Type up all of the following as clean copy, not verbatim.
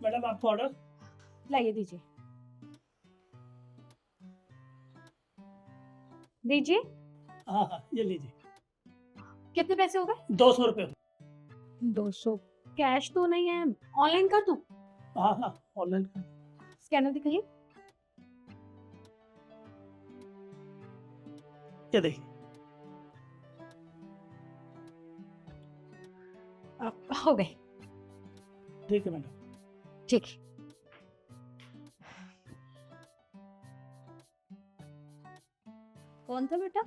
Madam आपका order. लाइए दीजिए। दीजिए। हाँ हाँ, ये लीजिए। कितने पैसे हो गए? 200 रुपये। 200। कैश तो नहीं है, ऑनलाइन कर दूं? हाँ हाँ, ऑनलाइन। स्कैनर दिखाइए। ये देखिए। हो गए। ठीक है मैडम। ठीक। कौन था बेटा?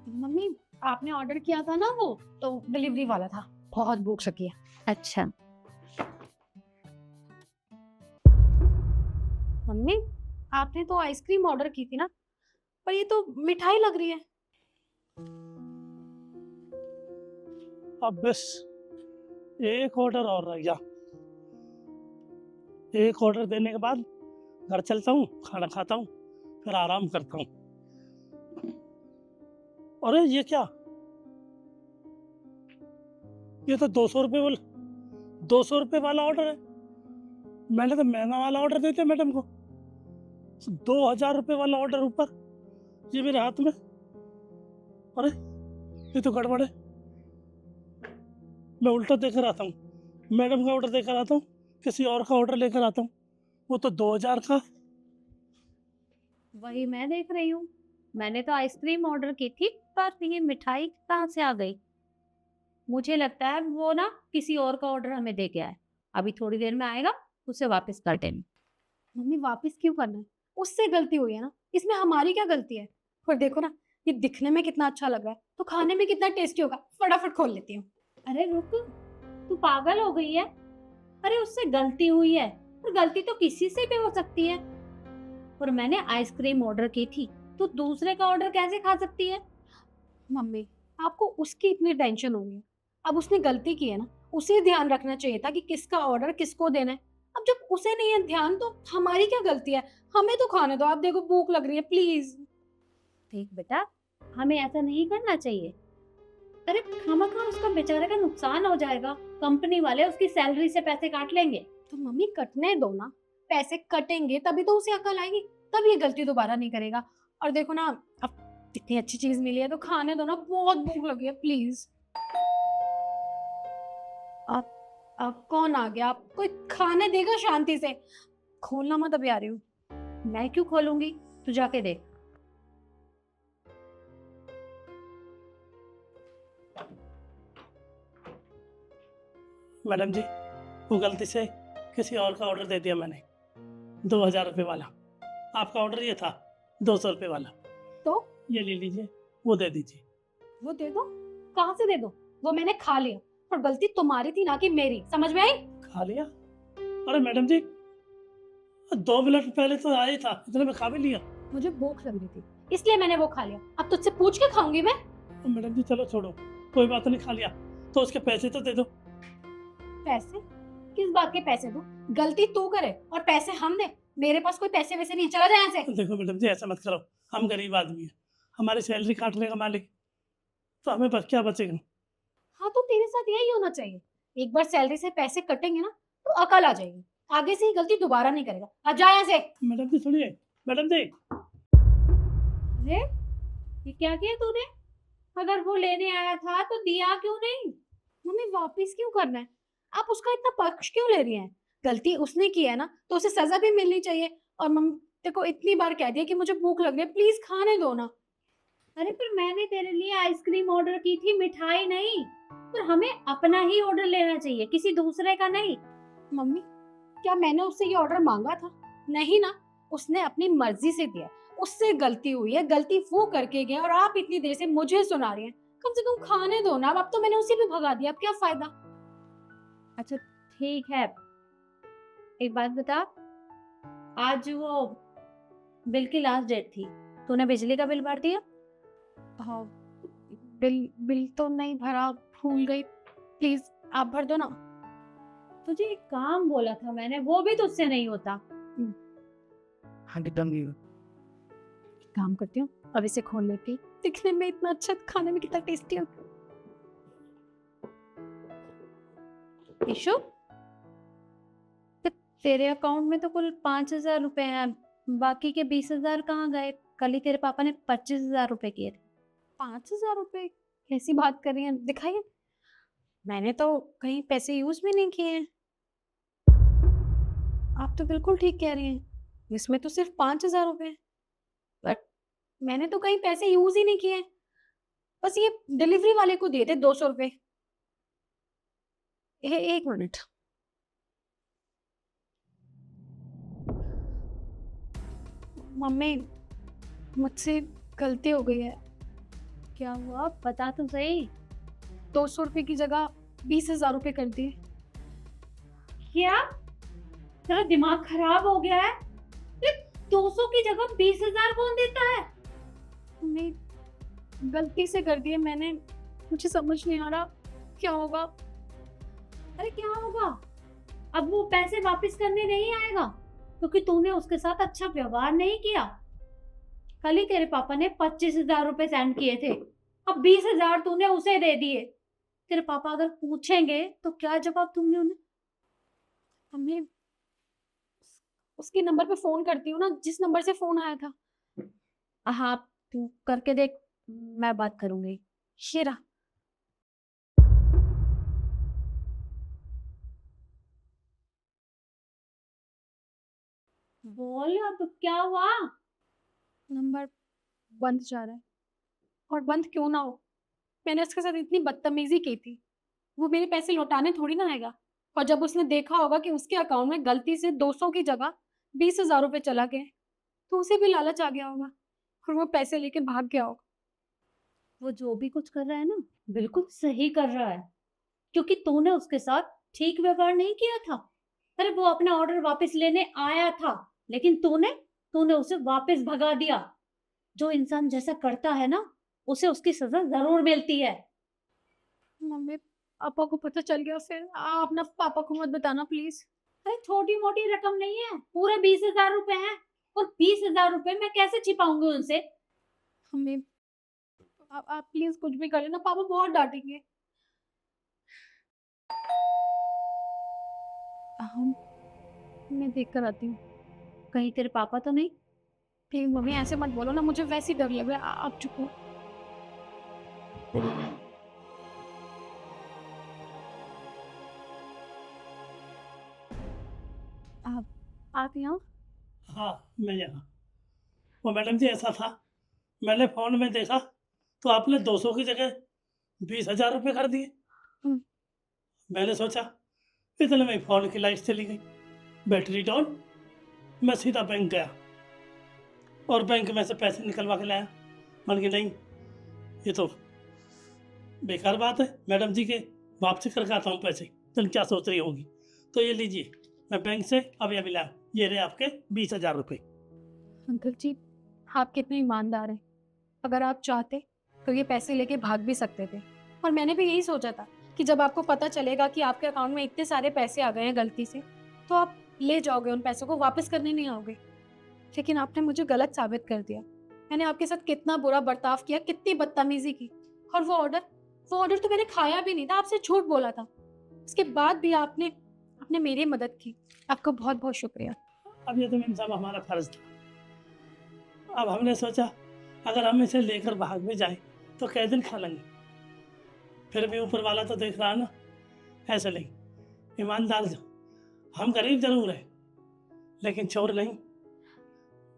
मम्मी, आपने ऑर्डर किया था ना, वो तो डिलीवरी वाला था। बहुत भूख लगी है। अच्छा मम्मी, आपने तो आइसक्रीम ऑर्डर की थी ना, पर ये तो मिठाई लग रही है। अब बस एक ऑर्डर और रह गया। एक ऑर्डर देने के बाद घर चलता हूँ, खाना खाता हूँ, फिर आराम करता हूँ। अरे ये क्या, ये तो 200 रुपये वाला ऑर्डर है। मैंने तो महंगा वाला ऑर्डर दे दिया मैडम को। 2000 रुपये वाला ऑर्डर ऊपर, ये मेरे हाथ में। अरे ये तो गड़बड़ है। मैं उल्टा देकर आता हूँ, मैडम का ऑर्डर देकर आता हूँ, किसी और का ऑर्डर लेकर आता हूँ, वो तो 2000 का। वही मैं देख रही हूँ। मैंने तो आइसक्रीम ऑर्डर की थी, पर ये मिठाई कहाँ से आ गई? मुझे लगता है वो ना किसी और का ऑर्डर हमें दे के आया। अभी थोड़ी देर में आएगा, उसे वापस कर देना। मम्मी वापस क्यों करना है? उससे गलती हुई है ना, इसमें हमारी क्या गलती है? और देखो ना, ये दिखने में कितना अच्छा लग रहा है, तो खाने में कितना टेस्टी होगा। फटाफट खोल लेती हूँ। अरे रुक, तू पागल हो गई है? अरे उससे गलती हुई है, और गलती तो किसी से भी हो सकती है। और मैंने आइसक्रीम ऑर्डर की थी, तो दूसरे का ऑर्डर कैसे खा सकती है? मम्मी, आपको उसकी इतनी टेंशन होगी। अब उसने गलती की है ना, उसे ध्यान रखना चाहिए था कि किसका ऑर्डर किसको देना है। अब जब उसे नहीं है ध्यान, तो हमारी क्या गलती है? हमें तो खाने दो। आप देखो भूख लग रही है, प्लीज। ठीक बेटा, हमें ऐसा नहीं करना चाहिए। अरे खामखा उसका बेचारे का नुकसान हो जाएगा। कंपनी वाले उसकी सैलरी से पैसे काट लेंगे। तो मम्मी कटने दो ना, पैसे कटेंगे तभी तो उसे अकल आएगी, तब ये गलती दोबारा नहीं करेगा। और देखो ना, अब इतनी अच्छी चीज मिली है तो खाने दो ना, बहुत भूख लगी है, प्लीज। अब कौन आ गया? आप कोई खाने देगा शांति से? खोलना मत, अभी आ रही हूँ। मैं क्यों खोलूंगी? तू जाके देख। मैडम जी, वो गलती से किसी और का ऑर्डर दे दिया मैंने, 2000 रुपये वाला। आपका ऑर्डर ये था 200 रुपये वाला। तो ये ले लीजिए, वो दे दीजिए। वो दे दो। कहाँ से दे दो? वो मैंने खा लिया, और गलती तुम्हारी थी ना कि मेरी, समझ में आई? खा लिया? अरे मैडम जी, 2 मिनट पहले तो आया ही था, इतने में खा भी लिया। मुझे भूख लग रही थी, इसलिए मैंने वो खा लिया। अब तुझसे पूछ के खाऊंगी मैं? मैडम जी चलो छोड़ो, कोई बात नहीं, खा लिया तो उसके पैसे तो दे दो। पैसे? किस बात के पैसे दूं? गलती तू करे और पैसे हम दे? मेरे पास कोई पैसे वैसे नहीं, चला जाए यहाँ से। देखो मैडम जी, ऐसा मत करो, हम गरीब आदमी हैं, हमारी सैलरी काट लेगा मालिक, तो हमें बस क्या बचेगा। हाँ, तो तेरे साथ यही होना चाहिए। एक बार सैलरी से पैसे कटेंगे ना, तो अकल आ जाएगी। आगे से ही गलती दोबारा नहीं करेगा। अब जा यहाँ से। मैडम जी सुनिए, मैडम जी। अरे ये क्या किया तूने? अगर वो लेने आया था तो दिया क्यों नहीं? मम्मी वापस क्यों करना है? आप उसका इतना पक्ष क्यों ले रही हैं? गलती उसने की है ना, तो उसे सजा भी मिलनी चाहिए। और मम्मी देखो, इतनी बार कह दिया कि मुझे भूख लग रही है, प्लीज खाने दो ना। अरे पर मैंने तेरे लिए आइसक्रीम ऑर्डर की थी, मिठाई नहीं। पर हमें अपना ही ऑर्डर लेना चाहिए, किसी दूसरे का नहीं। मम्मी, क्या मैंने उससे ये ऑर्डर मांगा था? नहीं ना, उसने अपनी मर्जी से दिया। उससे गलती हुई है, गलती वो करके गया, और आप इतनी देर से मुझे सुना रही हैं। कम से कम खाने दो ना। अब तो मैंने उसे भी भगा दिया, अब क्या फायदा? अच्छा ठीक है, एक बात बता, आज वो बिल की लास्ट डेट थी, तूने बिजली का बिल भर दिया? हाँ, बिल बिल तो नहीं भरा, भूल गई। प्लीज आप भर दो ना। तुझे एक काम बोला था मैंने, वो भी तुझसे नहीं होता। हाँ डन। काम करती हूँ, अब इसे खोल लेती हूँ। दिखने में इतना अच्छा, खाने में कितना टेस्टी हो। ईशु, तेरे अकाउंट में तो कुल 5,000 रुपए हैं, बाकी के 20,000 कहाँ गए? कल ही तेरे पापा ने 25,000 रुपए किए थे। 5,000 रुपए? कैसी बात कर रही हैं, दिखाइए। मैंने तो कहीं पैसे यूज भी नहीं किए हैं। आप तो बिल्कुल ठीक कह रही हैं, इसमें तो सिर्फ 5,000 रुपए हैं। बट मैंने तो कहीं पैसे यूज ही नहीं किए हैं। बस ये डिलीवरी वाले को दिए थे 200 रुपए। एक मिनट। मम्मी, मुझसे गलती हो गई है। क्या हुआ? बता तो सही। 200 रुपए की जगह 20,000 रुपए कर दिए। क्या? तेरा दिमाग खराब हो गया है? ये 200 की जगह 20,000 कौन देता है? मम्मी, गलती से कर दिए मैंने। मुझे समझ नहीं आ रहा क्या होगा। अरे क्या होगा? अब वो पैसे वापस करने नहीं आएगा क्योंकि तूने उसके साथ अच्छा व्यवहार नहीं किया। कल ही तेरे पापा ने 25,000 रुपए सेंड किए थे, अब 20,000 तूने उसे दे दिए। तेरे पापा अगर पूछेंगे तो क्या जवाब तुमने उन्हें? मम्मी, उसके नंबर पे फोन करती हूँ ना, जिस नंबर से फोन आया था। हाँ, तू करके देख, मैं बात करूंगी। ये रहा। बोल, अब क्या हुआ? नंबर बंद जा रहा है। और बंद क्यों ना हो, मैंने उसके साथ इतनी बदतमीजी की थी। वो मेरे पैसे लौटाने थोड़ी ना आएगा। और जब उसने देखा होगा कि उसके अकाउंट में गलती से 200 की जगह 20,000 रुपए चला गए, तो उसे भी लालच आ गया होगा और वो पैसे लेके भाग गया होगा। वो जो भी कुछ कर रहा है ना, बिल्कुल सही कर रहा है, क्योंकि तूने उसके साथ ठीक व्यवहार नहीं किया था। अरे वो अपना ऑर्डर वापस लेने आया था, लेकिन तूने तूने उसे वापस भगा दिया। जो इंसान जैसा करता है ना, उसे उसकी सजा जरूर मिलती है। मम्मी, पापा को पता चल गया फिर? आप ना पापा को मत बताना प्लीज। अरे छोटी मोटी रकम नहीं है, पूरे 20,000 रुपए हैं, और 20,000 रुपए मैं कैसे छिपाऊंगी उनसे? मम्मी, आप प्लीज कुछ भी कर लेना, पापा बहुत डांटेंगे। हम मैं देख कर आती हूँ। कहीं तेरे पापा तो नहीं? प्लीज मम्मी, ऐसे मत बोलो ना, मुझे वैसे ही डर लग रहा है। आप चुप हो। आप यहाँ? हाँ, मैं यहाँ। वो मैडम जी, ऐसा था, मैंने फ़ोन में देखा तो आपने 200 की जगह 20,000 रुपये कर दिए। हम्म। मैंने सोचा इतने में फ़ोन की लाइट चली गई, बैटरी डाउन। मैं सीधा बैंक गया और बैंक में से पैसे निकलवा के लाया। मैंने कहा नहीं, ये तो बेकार बात है, मैडम जी के वापसी करके आता हूँ पैसे, तुम क्या सोच रही होगी। तो ये लीजिए, मैं बैंक से अभी अभी लाया, ये रहे आपके 20,000 रुपये। अंकल जी, आप कितने ईमानदार हैं। अगर आप चाहते तो ये पैसे लेके भाग भी सकते थे। और मैंने भी यही सोचा था कि जब आपको पता चलेगा कि आपके अकाउंट में इतने सारे पैसे आ गए हैं गलती से, तो आप ले जाओगे, उन पैसों को वापस करने नहीं आओगे। लेकिन आपने मुझे गलत साबित कर दिया। मैंने आपके साथ कितना बुरा बर्ताव किया, कितनी बदतमीजी की। और वो ऑर्डर तो मैंने खाया भी नहीं था, आपसे झूठ बोला था। उसके बाद भी आपने आपने मेरी मदद की। आपका बहुत बहुत शुक्रिया। अब ये तो मैम साहब हमारा फर्ज था। अब हमने सोचा अगर हम इसे लेकर भाग भी जाए तो कै दिन खा लेंगे। फिर भी ऊपर वाला तो देख रहा ना, ऐसे नहीं। ईमानदार हम गरीब जरूर हैं, लेकिन चोर नहीं।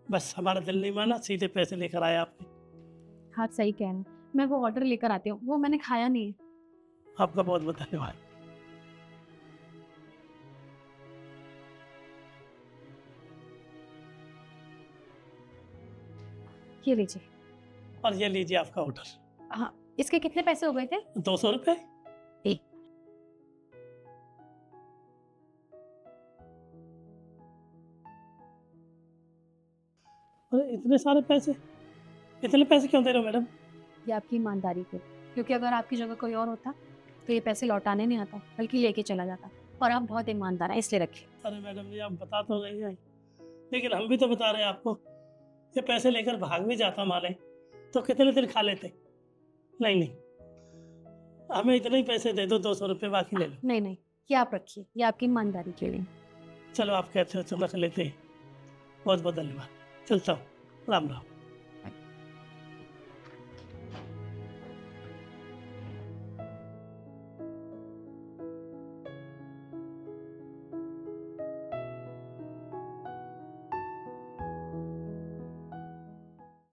बस हमारा दिल नहीं माना, सीधे पैसे लेकर आए आपने। हाँ, सही कह रहे हैं। मैं वो ऑर्डर लेकर आती हूँ, वो मैंने खाया नहीं है। आपका बहुत बहुत धन्यवाद। ये लीजिए। और ये लीजिए आपका ऑर्डर। हाँ, इसके कितने पैसे हो गए थे? 200 रुपये। ए। अरे इतने सारे पैसे, इतने पैसे क्यों दे रहे हो मैडम? ये आपकी ईमानदारी पे, क्योंकि अगर आपकी जगह कोई और होता तो ये पैसे लौटाने नहीं आता, बल्कि लेके चला जाता। और आप बहुत ईमानदार हैं, इसलिए रखे। अरे मैडम जी, आप बता तो रही हैं, लेकिन हम भी तो बता रहे हैं आपको, ये पैसे लेकर भाग भी जाता माले तो कितने दिन खा लेते। नहीं नहीं, हमें इतने ही पैसे दे दो, 200 रुपये बाकी ले लो। नहीं नहीं, ये आप रखिए, ये आपकी ईमानदारी के लिए। चलो आप कहते हो तो रख लेते हैं। बहुत बहुत धन्यवाद, चलता हूँ, राम राम।